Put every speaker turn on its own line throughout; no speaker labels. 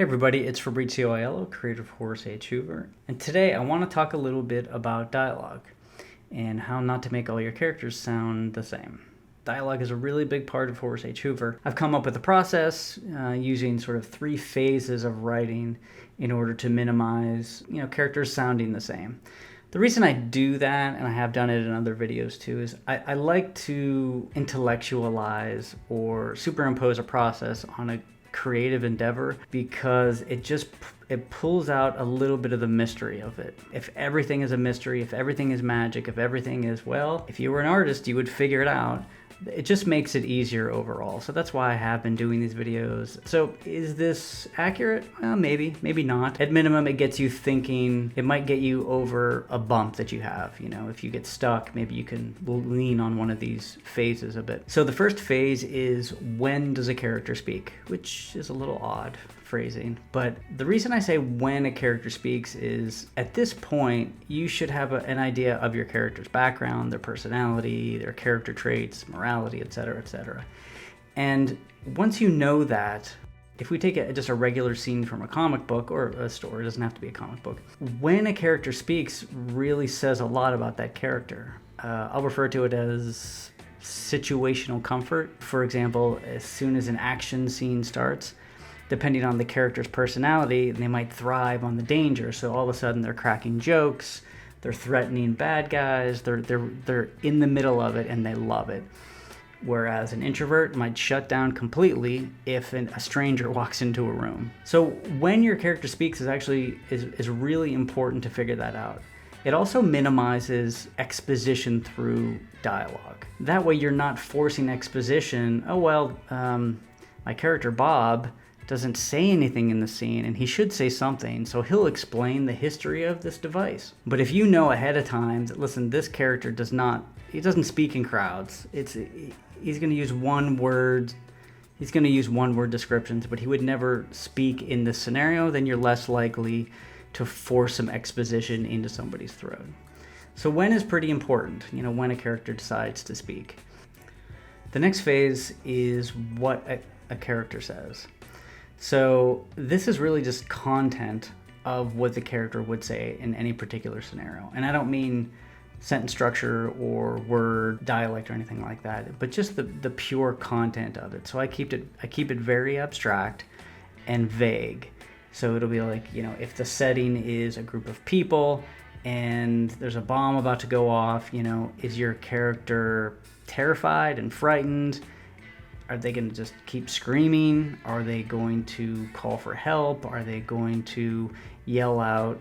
Hey everybody, it's Fabrizio Aiello, creator of Horace H. Hoover, and today I want to talk a little bit about dialogue and how not to make all your characters sound the same. Dialogue is a really big part of Horace H. Hoover. I've come up with a process using sort of 3 phases of writing in order to minimize, characters sounding the same. The reason I do that, and I have done it in other videos too, is I like to intellectualize or superimpose a process on a creative endeavor because it pulls out a little bit of the mystery of it. If everything is a mystery, if everything is magic, if everything is, well, if you were an artist, you would figure it out. It just makes it easier overall. So that's why I have been doing these videos. So is this accurate? Well, maybe not. At minimum, it gets you thinking. It might get you over a bump that you have. If you get stuck, maybe you can lean on one of these phases a bit. So the first phase is, when does a character speak? Which is a little odd phrasing, but the reason I say when a character speaks is at this point you should have an idea of your character's background, their personality, their character traits, morality, etc., etc. And once you know that, if we take just a regular scene from a comic book or a story, it doesn't have to be a comic book, when a character speaks really says a lot about that character. I'll refer to it as situational comfort. For example, as soon as an action scene starts, depending on the character's personality, they might thrive on the danger. So all of a sudden they're cracking jokes, they're threatening bad guys, they're in the middle of it and they love it. Whereas an introvert might shut down completely if a stranger walks into a room. So when your character speaks is really important to figure that out. It also minimizes exposition through dialogue. That way you're not forcing exposition. My character Bob doesn't say anything in the scene, and he should say something, so he'll explain the history of this device. But if you know ahead of time that, listen, this character doesn't speak in crowds. He's going to use one word descriptions, but he would never speak in this scenario, then you're less likely to force some exposition into somebody's throat. So when is pretty important, when a character decides to speak. The next phase is what a character says. So this is really just content of what the character would say in any particular scenario. And I don't mean sentence structure or word dialect or anything like that, but just the pure content of it. So I keep it very abstract and vague. So it'll be like, if the setting is a group of people and there's a bomb about to go off, is your character terrified and frightened? Are they going to just keep screaming? Are they going to call for help? Are they going to yell out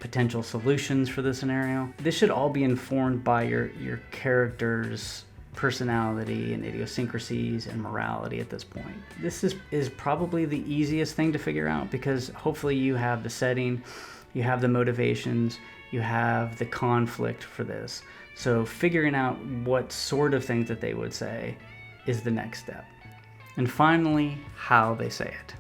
potential solutions for the scenario? This should all be informed by your character's personality and idiosyncrasies and morality at this point. This is probably the easiest thing to figure out because hopefully you have the setting, you have the motivations, you have the conflict for this. So figuring out what sort of things that they would say is the next step. And finally, how they say it.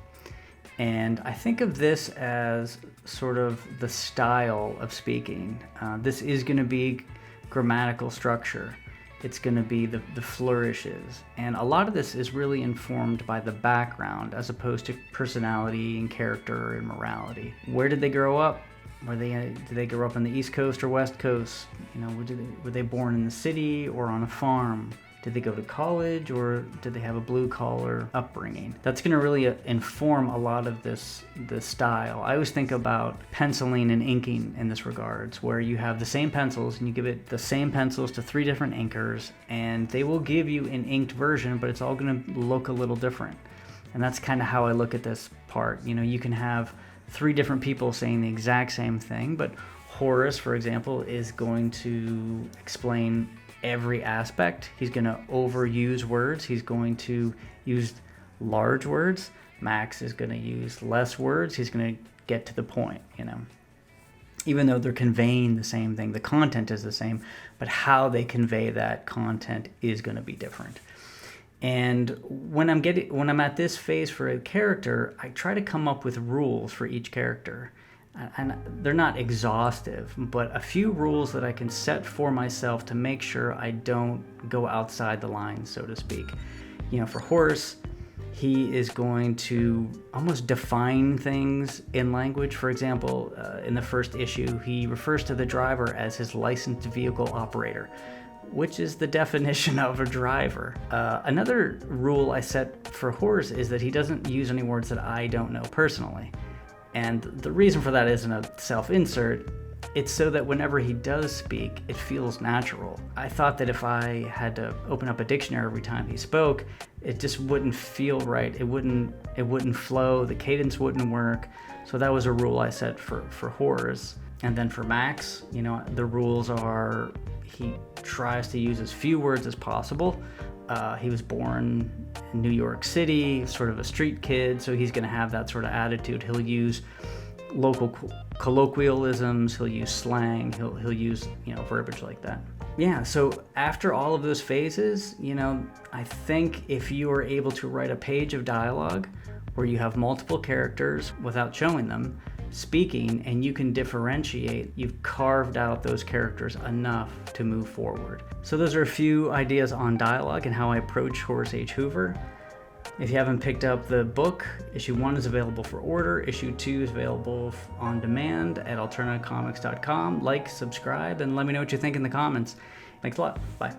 And I think of this as sort of the style of speaking. This is going to be grammatical structure. It's going to be the flourishes. And a lot of this is really informed by the background as opposed to personality and character and morality. Where did they grow up? Did they grow up on the East Coast or West Coast? Were they born in the city or on a farm? Did they go to college or did they have a blue-collar upbringing? That's going to really inform a lot of the style. I always think about penciling and inking in this regards, where you have the same pencils and you give it the same pencils to 3 different inkers, and they will give you an inked version, but it's all going to look a little different. And that's kind of how I look at this part. You can have 3 different people saying the exact same thing, but Horace, for example, is going to explain every aspect. He's going to overuse words. He's going to use large words. Max is going to use less words. He's going to get to the point, Even though they're conveying the same thing, the content is the same, but how they convey that content is going to be different. And when I'm at this phase for a character, I try to come up with rules for each character. And they're not exhaustive, but a few rules that I can set for myself to make sure I don't go outside the lines, so to speak. For Horace, He is going to almost define things in language. For example, in the first issue, he refers to the driver as his licensed vehicle operator, which is the definition of a driver. Another rule I set for Horace is that he doesn't use any words that I don't know personally. And the reason for that isn't a self-insert. It's so that whenever he does speak, it feels natural. I thought that if I had to open up a dictionary every time he spoke, it just wouldn't feel right. It wouldn't flow. The cadence wouldn't work. So that was a rule I set for Horace. And then for Max, the rules are he tries to use as few words as possible. He was born in New York City, sort of a street kid, so he's going to have that sort of attitude. He'll use local colloquialisms, he'll use slang, he'll use verbiage like that. Yeah, so after all of those phases, I think if you are able to write a page of dialogue where you have multiple characters without showing them speaking, and you can differentiate, you've carved out those characters enough to move forward. So those are a few ideas on dialogue and how I approach Horace H. Hoover. If you haven't picked up the book, issue 1 is available for order. Issue 2 is available on demand at alternativecomics.com. Like, subscribe, and let me know what you think in the comments. Thanks a lot. Bye.